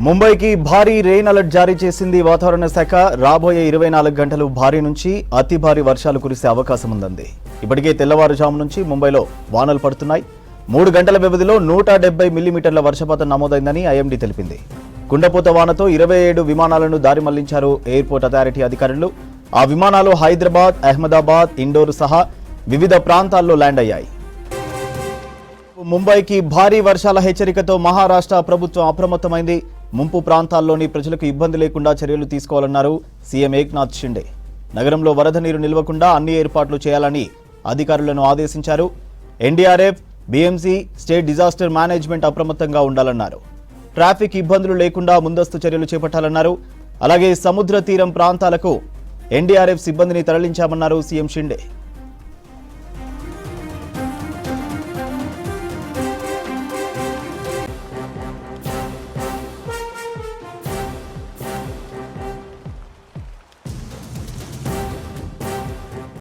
ముంబైకి భారీ rain alert జారీ చేసింది వాతావరణ శాఖ. రాబోయే 24 గంటలు భారీ నుంచి అతి భారీ వర్షాలు కురిసే అవకాశం ఉందంది. ఇప్పటికే తెల్లవారుజాము నుంచి ముంబైలో వానలు పడుతున్నాయి. 3 గంటల వ్యవధిలో 170 మిల్లీమీటర్ల వర్షపాతం నమోదైందని ఐఎండీ తెలిపింది. కుండపోత వానతో 27 విమానాలను దారి మళ్లించారు ఎయిర్పోర్ట్ అథారిటీ అధికారులు. ఆ విమానాలు హైదరాబాద్, అహ్మదాబాద్, ఇండోర్ సహా వివిధ ప్రాంతాల్లో ల్యాండ్ అయ్యాయి. ముంబైకి భారీ వర్షాల హెచ్చరికతో మహారాష్ట్ర ప్రభుత్వం అప్రమత్తమైంది. ముంపు ప్రాంతాల్లోని ప్రజలకు ఇబ్బంది లేకుండా చర్యలు తీసుకోవాలన్నారు సీఎం ఏక్నాథ్ షిండే. నగరంలో వరద నీరు నిలవకుండా అన్ని ఏర్పాట్లు చేయాలని అధికారులను ఆదేశించారు. NDRF, BMC, state disaster management అప్రమత్తంగా ఉండాలన్నారు. ట్రాఫిక్ ఇబ్బందులు లేకుండా ముందస్తు చర్యలు చేపట్టాలన్నారు. అలాగే సముద్ర తీరం ప్రాంతాలకు ఎన్డీఆర్ఎఫ్ సిబ్బందిని తరలించామన్నారు సీఎం షిండే.